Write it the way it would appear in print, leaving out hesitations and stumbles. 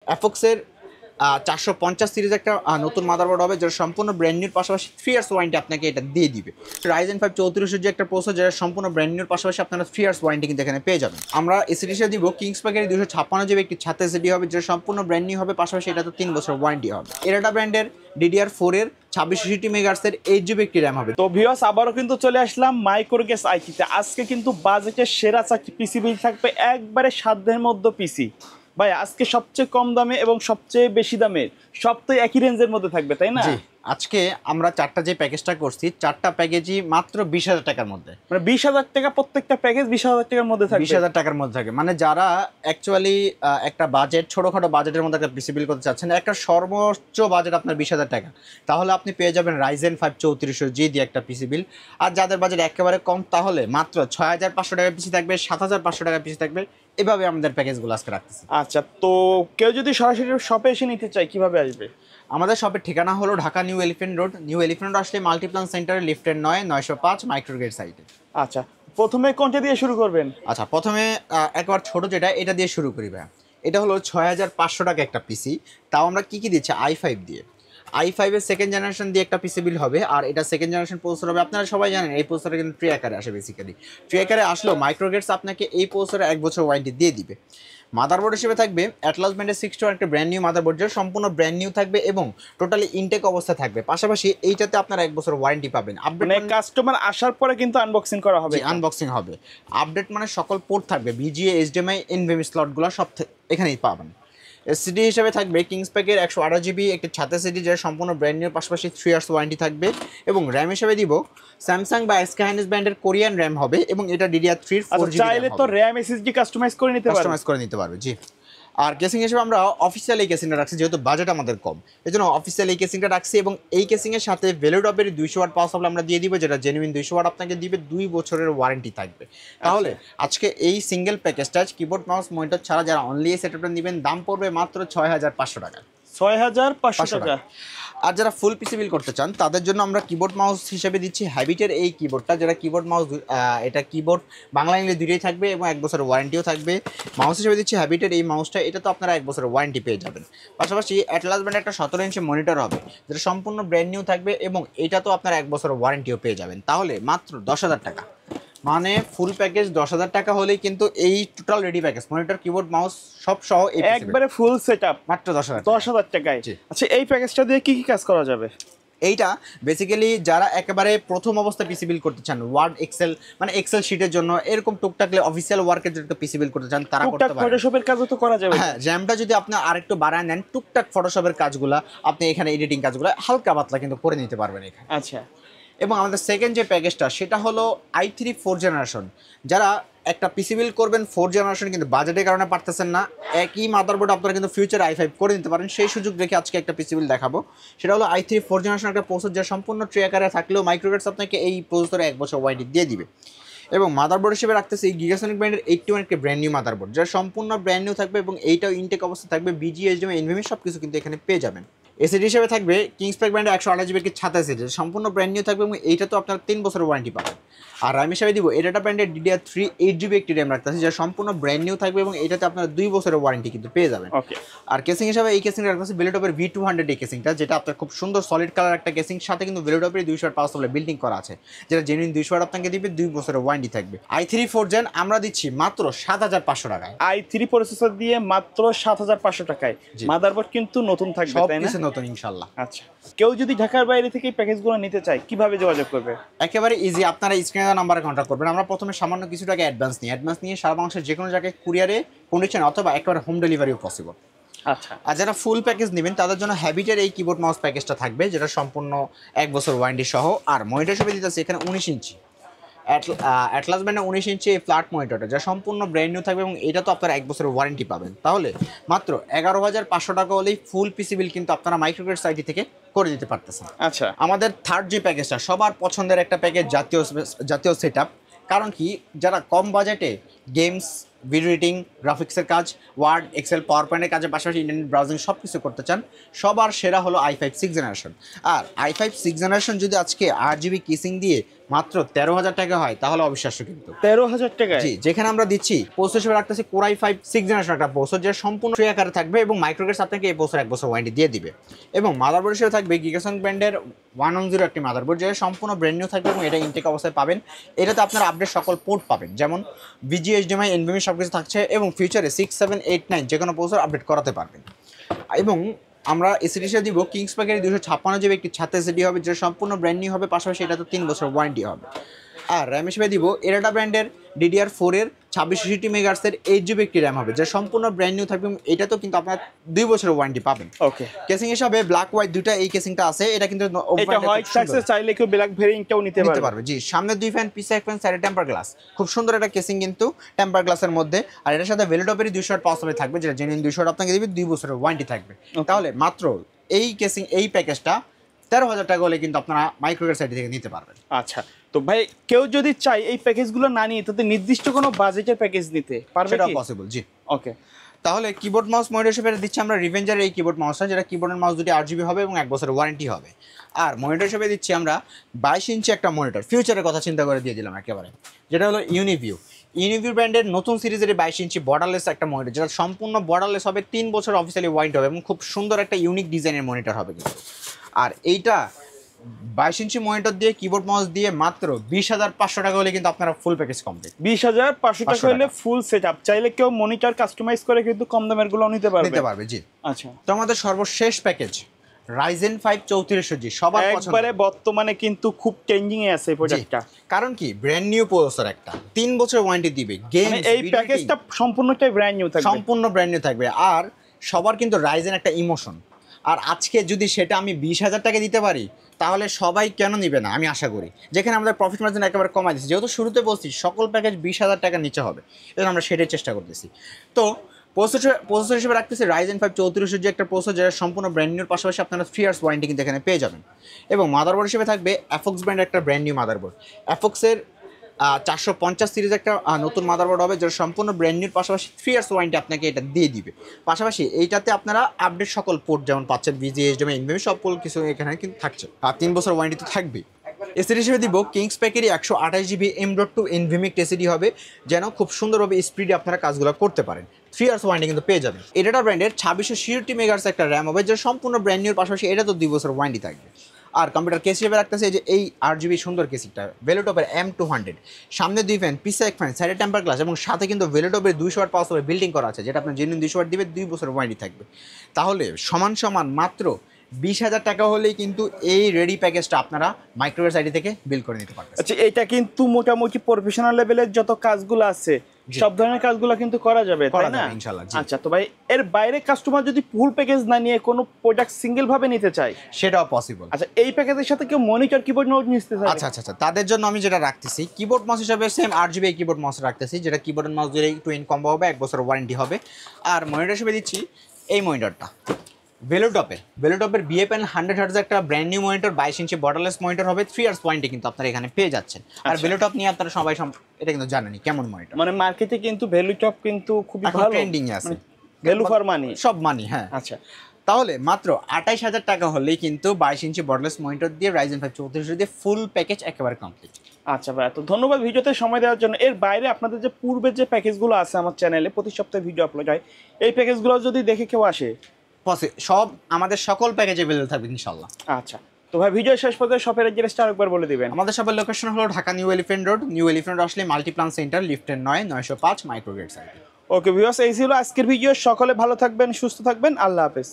অ্যাফক্সের 450 series একটা নতুন motherboard হবে, যেটা সম্পূর্ণ ব্র্যান্ড নিউর পাশাপাশি 3 ইয়ার্স ওয়ারেন্টি আপনাকে এটা দিয়ে দিবে। রাইজেন 5 3400 যে একটা প্রসেসর, যেটা সম্পূর্ণ ব্র্যান্ড নিউর পাশাপাশি আপনারা 3 ইয়ার্স ওয়ারেন্টি কিন্তু এখানে পেয়ে যাবেন। আমরা এসিডি হিসেবে দিব কিংস প্যাকের 256 জিবি একটি ছাত্র এসিডি হবে, যেটা সম্পূর্ণ ব্র্যান্ড নিউ হবে, পাশাপাশি এটা তো 3 বছর ওয়ারেন্টি হবে। এরাটা ব্র্যান্ডের DDR4 এর 2660 মেগাহার্টজের 8 জিবি একটি র্যাম হবে। তো ভিউয়ার্স আবারও কিন্তু চলে আসলাম মাইক্রোগেস আইটিতে। আজকে কিন্তু বাজেটের সেরা চারটি পিসি বিল থাকবে, একবারে সাধ্যের মধ্যে পিসি। ভাই আজকে সবচেয়ে কম দামে এবং সবচেয়ে বেশি দামের সব তো একই রেঞ্জের মধ্যে থাকবে, তাই না? জি, আজকে আমরা 4টা যে প্যাকেজটা করছি, 4টা প্যাকেজই মাত্র 20,000 টাকার মধ্যে। মানে 20,000 টাকা প্রত্যেকটা প্যাকেজ, 20,000 টাকার মধ্যে থাকবে। 20,000 টাকার মধ্যে থাকে, মানে যারা অ্যাকচুয়ালি একটা বাজেট, ছোটোখাটো বাজেটের মধ্যে একটা পিসি বিল করতে চাচ্ছেন, একটা সর্বোচ্চ বাজেট আপনার 20,000 টাকা, তাহলে আপনি পেয়ে যাবেন রাইজেন 5 3400G দিয়ে একটা পিসি বিল। আর যাদের বাজেট একেবারে কম, তাহলে মাত্র 6,500 টাকার পিসি থাকবে, 7,500 টাকার পিসি থাকবে। এভাবে আমাদের প্যাকেজগুলো আজকে রাখতেছি। আচ্ছা, তো কেউ যদি সরাসরি শপে এসে নিতে চায় কিভাবে আসবে? আমাদের শপের ঠিকানা হলো Dhaka new elephant road. New elephant road আসলে মাল্টিপ্লান সেন্টারে লিফটের 9/905 মাইক্রোগেট সাইটে। আচ্ছা, প্রথমে কোনটা দিয়ে শুরু করবেন? আচ্ছা, প্রথমে একবার ছোট যেটা, এটা দিয়ে শুরু করি ভাই। এটা হলো 6,500 টাকা একটা পিসি। তাও আমরা কি দিচ্ছি? i5 দিয়ে। i5 এর সেকেন্ড জেনারেশন দিয়ে একটা পিসি বিল হবে, আর এটা সেকেন্ড জেনারেশন প্রসেসর হবে। আপনারা সবাই জানেন এই প্রসেসরে কিন্তু ট্রি আকারে আসে বেসিক্যালি। ট্রি আকারে আসলেও মাইক্রোগেটস আপনাকে এই প্রসেসরে 1 বছর ওয়ারেন্টি দিয়ে দিবে। মাদারবোর্ড হিসেবে থাকবে অ্যাটলাস ব্র্যান্ডের 61 একটা ব্র্যান্ড নিউ মাদারবোর্ড, যেটা সম্পূর্ণ ব্র্যান্ড নিউ থাকবে এবং টোটালি ইনটেক অবস্থা থাকবে। পাশাপাশি এইটাতে আপনারা 1 বছর ওয়ারেন্টি পাবেন। মানে কাস্টমার আসার পরে কিন্তু আনবক্সিং করা হবে। আনবক্সিং হবে। আপডেট মানে সকল পোর্ট থাকবে, VGA, HDMI, NVMe স্লটগুলো সব এখানেই পাবেন। এসিডি হিসেবে থাকবে কিংস প্যাকের 128 জিবি একটি ছাতা এসিডি, যেটা সম্পূর্ণ ব্র্যান্ড নিউর পাশাপাশি 3 ইয়ার্স ওয়ারেন্টি থাকবে। এবং র্যাম হিসেবে দিব স্যামসাং বা SK hynix ব্র্যান্ডের কোরিয়ান র্যাম হবে, এবং এটা DDR3 4 জিবি। চাইলে তো র্যাম SSD কাস্টমাইজ করে নিতে পারবে। জি। আর কেসিং হিসেবে আমরা অফিসিয়াল এই কেসিংটা রাখছি, যেহেতু বাজেট আমাদের কম, এই জন্য অফিসিয়াল এই কেসিংটা রাখছি। এবং এই কেসিংয়ের সাথে ভেলোডপের 200 ওয়াট পাওয়ার সাপ্লাই আমরা দিয়ে দিব, যেটা জেনুইন 200 ওয়াট আপনাকে দিবে, 2 বছরের ওয়ারেন্টি থাকবে। তাহলে আজকে এই সিঙ্গেল প্যাকেজটা কিবোর্ড মাউস মনিটর ছাড়া যারা অনলি এই সেটআপটা নেবেন, দাম পড়বে মাত্র 6,500 টাকা। 6,500 টাকা। আর যারা ফুল পিসি বিল করতে চান, তাদের জন্য আমরা কিবোর্ড মাউস হিসেবে দিচ্ছি হ্যাবিটের এই কিবোর্ডটা, যেটা কিবোর্ড মাউস, এটা কিবোর্ড বাংলা ইংলিশ দুটোই থাকবে এবং 1 বছরের ওয়ারেন্টিও থাকবে। মাউস হিসেবে দিচ্ছি হ্যাবিটের এই মাউসটা, এটা তো আপনারা 1 বছরের ওয়ারেন্টি পেয়ে যাবেন। পাশাপাশি অ্যাটলাস ব্র্যান্ডের একটা 17 ইঞ্চি মনিটর হবে, যেটা সম্পূর্ণ ব্র্যান্ড নিউ থাকবে এবং এটা তো আপনারা 1 বছরের ওয়ারেন্টিও পেয়ে যাবেন। তাহলে মাত্র 10,000 টাকা, মানে ফুল প্যাকেজ 10,000 টাকা হলেই কিন্তু এই total ready package, monitor, keyboard, mouse সব সহ একবারে ফুল সেটআপ মাত্র 10,000 টাকায়। আচ্ছা, এই প্যাকেজটা দিয়ে কি কি কাজ করা যাবে? এইটা বেসিক্যালি যারা একেবারে প্রথম অবস্থায় পিসি বিল করতে চান, ওয়ার্ড, এক্সেল, মানে এক্সেল শিটের জন্য, এরকম টুকটাক অফিসিয়াল ওয়ার্কের জন্য পিসি বিল করতে চান, তারা করতে পারেন। ফটোশপের কাজও তো করা যাবে। হ্যাঁ, র্যামটা যদি আপনি আরেকটু বাড়ায় নেন, টুকটাক ফটোশপের কাজগুলো আপনি এখানে, এডিটিং কাজগুলো হালকা পাতলা কিন্তু করে নিতে পারবেন এখানে। আচ্ছা, এবং আমাদের সেকেন্ড যে প্যাকেজটা, সেটা হলো i3 4 জেনারেশন। যারা একটা পিসি বিল করবেন 4 জেনারেশন, কিন্তু বাজেটের কারণে পারতেছেন না, একই মাদারবোর্ড আপনারা কিন্তু ফিউচার i5 করে নিতে পারেন। সেই সুযোগ রেখে আজকে একটা পিসি বিল দেখাবো। সেটা হলো i3 4 জেনারেশন একটা প্রসেসর, যা সম্পূর্ণ ট্রি আকারে থাকলেও মাইক্রোগেটস আপনাকে এই প্রসেসরে 1 বছর ওয়ারেন্টি দিয়ে দিবে। এবং মাদারবোর্ড হিসেবে রাখতেছে এই গিগাসনিক ব্র্যান্ডের 81 একটা ব্র্যান্ড নিউ মাদারবোর্ড, যা সম্পূর্ণ ব্র্যান্ড নিউ থাকবে এবং এইটাও ইনটেক অবস্থা থাকবে। VGA, HDMI, NVMe সব কিছু কিন্তু এখানে পেয়ে যাবেন। এসিডি হিসেবে থাকবে কিংস প্যাক ব্র্যান্ডের 128 জিবি একটি ছাতা এসিডি, সম্পূর্ণ ব্র্যান্ড নিউ থাকবে এবং এইটা তো আপনার 3 বছরের ওয়ারেন্টি পাবেন। আর র্যাম হিসেবে দিব এডাটা ব্র্যান্ডের DDR3 8 জিবি একটি র্যাম রাখতেছে, যা সম্পূর্ণ ব্র্যান্ড নিউ থাকবে এবং এটাতে আপনারা 2 বছরের ওয়ারেন্টি কিন্তু পেয়ে যাবেন। আর কেসিং হিসাবে এই কেসিংটা রাখতেছে ভেলোটপের V200 এই কেসিংটা, যেটা আপনার খুব সুন্দর সলিড কালার একটা কেসিং, সাথে কিন্তু ভেলোটপের 200 ওয়াট পাওয়ার সাপ্লাই বিল্ডিং করা আছে, যেটা জেনুইন 200 ওয়াট আপনাকে দিবে, 2 বছরের ওয়ারেন্টি থাকবে। i3 4 জেন আমরা দিচ্ছি মাত্র 7,500 টাকায়। i3 প্রসেসর দিয়ে মাত্র 7,500 টাকায়। মাদারবোর্ড কিন্তু নতুন থাকবে, তাই না? সব কিছু নতুন ইনশাআল্লাহ। আচ্ছা, কেউ যদি ঢাকার বাইরে থেকে এই প্যাকেজগুলো নিতে চায়, কিভাবে যোগাযোগ করবে? একেবারে ইজি, আপনারা স্ক্রিনে নাম্বারে কন্ট্যাক্ট করবেন। আমরা প্রথমে সামান্য কিছু টাকা অ্যাডভান্স নিয়ে সারা বাংলাদেশের যে কোনো জায়গায় কুরিয়ারে কন্ডিশন অথবা একেবারে হোম ডেলিভারিও পসিবল। আচ্ছা, আর যারা ফুল প্যাকেজ নেবেন তাদের জন্য হ্যাবিটের এই কিবোর্ড মাউস প্যাকেজটা থাকবে, যেটা সম্পূর্ণ 1 বছর ওয়ারেন্টি সহ। আর মনিটর হিসেবে দিতে আছে এখানে 19 ইঞ্চি অ্যাটলাস ব্র্যান্ডের 19 ইঞ্চি এই ফ্ল্যাট মনিটরটা, যা সম্পূর্ণ ব্র্যান্ড নিউ থাকবে এবং এটা তো আপনারা 1 বছরের ওয়ারেন্টি পাবেন। তাহলে মাত্র 11,500 টাকা হলেই ফুল পিসি বিল কিন্তু আপনারা মাইক্রোগেটস আইটি থেকে করে দিতে পারতেছেন। আচ্ছা, আমাদের থার্ড যে প্যাকেজটা সবার পছন্দের একটা প্যাকেজ, জাতীয় সেটআপ। কারণ কি, যারা কম বাজেটে গেমস, ভিডিও এডিটিং, গ্রাফিক্সের কাজ, ওয়ার্ড, এক্সেল, পাওয়ার পয়েন্টের কাজের পাশাপাশি ইন্টারনেট ব্রাউজিং সব কিছু করতে চান, সবার সেরা হলো i5 6 জেনারেশন। আর i5 6 জেনারেশন যদি আজকে 8 জিবি কিসিং দিয়ে মাত্র 13,000 টাকা হয় তাহলে অবিশ্বাস্য কিন্তু। 13,000 টাকায়? জি, যেখানে আমরা দিচ্ছি প্রসেসর হিসেবে রাখতেছি Core i5 6th জেনারেশন একটা প্রসেসর, যেটা সম্পূর্ণ ট্রে আকারে থাকবে এবং মাইক্রোগেটস আপনাকে এই প্রসেসর 1 বছর ওয়ারেন্টি দিয়ে দিবে। এবং মাদারবোর্ড হিসেবে থাকবে গিগাসন ব্র্যান্ডের 110 একটি মাদারবোর্ড, যেটা সম্পূর্ণ ব্র্যান্ড নিউ থাকবে এবং এটা ইনটেক অবস্থায় পাবেন। এটাতে আপনারা আপডেট সকল পোর্ট পাবেন, যেমন VGA, HDMI, NVMe সব কিছু থাকছে এবং ফিউচারে 6, 7, 8, 9 যে কোনো প্রসেসর আপডেট করাতে পারবেন। এবং আমরা এসিডি হিসেবে দিব কিংস প্যাকের 256 জিবি একটি ছাত্র এসিডি হবে, যেটা সম্পূর্ণ ব্র্যান্ড নিউ হবে, পাশাপাশি এটা তো 3 বছর ওয়ারেন্টি হবে। আর র্যাম হিসেবে দিব এরাটা ব্র্যান্ডের DDR4 এর 2660 মেগাহার্টজের 8 জিবি একটি র্যাম হবে, যেটা সম্পূর্ণ ব্র্যান্ড নিউ থাকবে। এটা তো কিন্তু আপনারা 2 বছরের ওয়ারেন্টি পাবেন। ওকে। কেসিং হিসাবে ব্ল্যাক হোয়াইট দুটো এই কেসিংটা আছে, এটা কিন্তু এটা হোয়াইট থাকছে, চাইলে কেউ ব্ল্যাক ভেরিয়েন্টটাও নিতে পারবে। জি, সামনে 2 ফ্যান, পিছে 1 ফ্যান, সাইডে টেম্পার গ্লাস, খুব সুন্দর একটা কেসিং কিন্তু টেম্পার গ্লাসের মধ্যে। আর এটার সাথে ভেলোটপেরই 200 ওয়াট পাওয়ার সাপ্লাই থাকবে, যেটা জেনুইন 200 ওয়াট আপনাকে দিবে, 2 বছরের ওয়ারেন্টি থাকবে। তাহলে মাত্র এই কেসিং এই প্যাকেজটা 13,000 টাকা হলে কিন্তু আপনারা মাইক্রোগেট সাইড থেকে নিতে পারবেন। আচ্ছা, তো ভাই কেউ যদি চাই এই প্যাকেজগুলো না নিয়ে তাদের নির্দিষ্ট কোনো বাজেটের প্যাকেজ নিতে পারবে সেটা কি? পসিবল, জি। ওকে। তাহলে কিবোর্ড মাউস মনিটর হিসেবে দিচ্ছি আমরা রিভেঞ্জারের এই কিবোর্ড মাউসটা, যেটা কিবোর্ডের মাউস দুটি 8 জিবি হবে এবং 1 বছরের ওয়ারেন্টি হবে। আর মনিটর হিসেবে দিচ্ছি আমরা 22 ইঞ্চি একটা মনিটর, ফিউচারের কথা চিন্তা করে দিয়ে দিলাম একেবারে, যেটা হলো ইউনিভিউ ব্র্যান্ডের নতুন সিরিজের 22 ইঞ্চি বর্ডারলেস একটা মনিটর, যেটা সম্পূর্ণ বর্ডারলেস হবে, 3 বছর অফিসিয়ালি ওয়ারেন্টি হবে এবং খুব সুন্দর একটা ইউনিক ডিজাইনের মনিটর হবে কিন্তু। আর এইটা 22 ইঞ্চি মনিটর দিয়ে কিবোর্ড মাউস দিয়ে মাত্র 20,500 টাকা হলে কিন্তু আপনারা ফুল প্যাকেজ কমপ্লিট। 20,500 টাকা হলে ফুল সেটআপ। চাইলে কেউ মনিটর কাস্টমাইজ করে কিন্তু কম দামের গুলো নিতে পারবে। জি। আচ্ছা, তো আমাদের সর্বশেষ প্যাকেজ Ryzen 5 3400G, সবার পছন্দ, একবারে বর্তমানে কিন্তু খুব ট্রেন্ডিং এ আছে প্রোডাক্টটা। কারণ কি ব্র্যান্ড নিউ প্রসেসর, একটা 3 বছর ওয়ারেন্টি দিবে, গেম এই প্যাকেজটা সম্পূর্ণটাই ব্র্যান্ড নিউ থাকবে, সম্পূর্ণ ব্র্যান্ড নিউ থাকবে। আর সবার কিন্তু রাইজেন একটা ইমোশন, আর আজকে যদি সেটা আমি 20,000 টাকা দিতে পারি তাহলে সবাই কেন নিবে না, আমি আশা করি। যেখানে আমাদের প্রফিট মার্জিন একেবারে কমাই দিচ্ছি, যেহেতু শুরুতে বলছি সকল প্যাকেজ 20,000 টাকার নিচে হবে, এবং আমরা সেটাই চেষ্টা করতেছি। তো প্রসেসর হিসেবে রাখতেছি Ryzen 5 3400G একটা প্রসেসর, যেটা সম্পূর্ণ ব্র্যান্ড নিউর পাশাপাশি আপনারা 3 ইয়ার্স ওয়ারেন্টি কিন্তু এখানে পেয়ে যাবেন। এবং মাদারবোর্ড হিসেবে থাকবে অ্যাফক্স ব্র্যান্ডের একটা ব্র্যান্ড নিউ মাদারবোর্ড, অ্যাফক্সের 450 সিরিজ একটা নতুন মাদারবোর্ড হবে, যেটা সম্পূর্ণ ব্র্যান্ড নিউর পাশাপাশি 3 ইয়ার্স ওয়ারেন্টি আপনাকে এটা দিয়ে দিবে। পাশাপাশি এইটাতে আপনারা আপডেট সকল পোর্ট যেমন পাচ্ছেন, VGA, HDMI, NVMe সকল কিছু এখানে কিন্তু থাকছে, আর 3 বছর ওয়ারেন্টি তো থাকবেই। এসিডি হিসেবে দিব কিংস প্যাকেরই 128 জিবি M.2 NVMe এসিডি হবে, যেন খুব সুন্দরভাবে স্পিডে আপনারা কাজগুলো করতে পারেন। 3 ইয়ার্স ওয়ারেন্টি কিন্তু পেয়ে যাবেন। এটা ব্র্যান্ডের 2666 মেগাহার্টজ একটা র্যাম হবে, যেটা সম্পূর্ণ ব্র্যান্ড নিউর পাশাপাশি এটা তো 2 বছর ওয়ারেন্টি থাকবে। আর কম্পিউটার কেস হিসেবে রাখতেছে যে এই 8 জিবি সুন্দর কেসিংটা, ভেলোটপের M200, সামনে 2 ফ্যান, পিছে 1 ফ্যান, সাইডে টেম্পার গ্লাস, এবং সাথে কিন্তু ভেলোটপের 200 ওয়াট পাওয়ার সাপ্লাই বিল্ডিং করা আছে, যেটা আপনার জেনুইন 200 ওয়াট দিবে, 2 বছর ওয়ারেন্টি থাকবে। তাহলে সমান মাত্র 20,000 টাকা হলেই কিন্তু এই রেডি প্যাকেজটা আপনারা মাইক্রোওয়েভ সাইডি থেকে বিল করে নিতে পারবেন। আচ্ছা, এটা কিন্তু মোটামুটি প্রফেশনাল লেভেলের যত কাজগুলো আছে সব ধরনের কাজগুলো কিন্তু করা যাবে, তাই না? ইনশাআল্লাহ। আচ্ছা, তো ভাই এর বাইরে কাস্টমার যদি ফুল প্যাকেজ না নিয়ে কোনো প্রোডাক্ট সিঙ্গেল ভাবে নিতে চায় সেটাও পসিবল। আচ্ছা, এই প্যাকেজের সাথে কেউ মনিটর কিবোর্ড মাউস নিতে চায়? আচ্ছা, তাদের জন্য আমি যেটা রাখতেছি কিবোর্ড মাউস হিসাবে সেম 8 জিবি কিবোর্ড মাউস রাখতেছি, যেটা কিবোর্ড মাউস দিয়ে টুইন কম্বো হবে, 1 বছর ওয়ারেন্টি হবে। আর মনিটর হিসেবে দিচ্ছি এই মনিটরটা ভেলোটপের BFN 100Hz একটা ব্র্যান্ড নিউ মনিটর, 22 ইঞ্চি বর্ডারলেস মনিটর হবে, 3 ইয়ার্স ওয়ারেন্টি কিন্তু আপনারা এখানে পেয়ে যাচ্ছেন। আর ভেলোটপ নিয়ে আপনারা সবাই এটা কিন্তু জানেনই কেমন মনিটর, মানে মার্কেটে কিন্তু ভেলোটপ কিন্তু খুবই ভালো ট্রেন্ডিং এ আছে, ভ্যালু ফর মানি, সব মানি। হ্যাঁ, আচ্ছা, তাহলে মাত্র 28,000 টাকা হলেই কিন্তু 22 ইঞ্চি বর্ডারলেস মনিটর দিয়ে Ryzen 5 3400 দিয়ে ফুল প্যাকেজ একেবারে কমপ্লিট। আচ্ছা ভাই, তো ধন্যবাদ ভিডিওতে সময় দেওয়ার জন্য। এর বাইরে আপনাদের যে পূর্বের যে প্যাকেজগুলো আছে আমার চ্যানেলে প্রতি সপ্তাহে ভিডিও আপলোড হয়, এই প্যাকেজগুলো যদি দেখে কেউ আসে, সব আমাদের সকল প্যাকেজ अवेलेबल থাকবে ইনশাআল্লাহ। আচ্ছা, তো ভাই ভিডিও শেষ পর্যন্ত শপের অ্যাড্রেসটা আরেকবার বলে দিবেন। আমাদের শপের লোকেশন হলো Dhaka new elephant road. New elephant road আসলে মাল্টিপ্লান সেন্টার, লিফটের 905 মাইক্রোগ্রেড সাইট। ওকে ভিউয়ার্স, এই ছিল আজকের ভিডিও। সকলে ভালো থাকবেন, সুস্থ থাকবেন, আল্লাহ হাফেজ।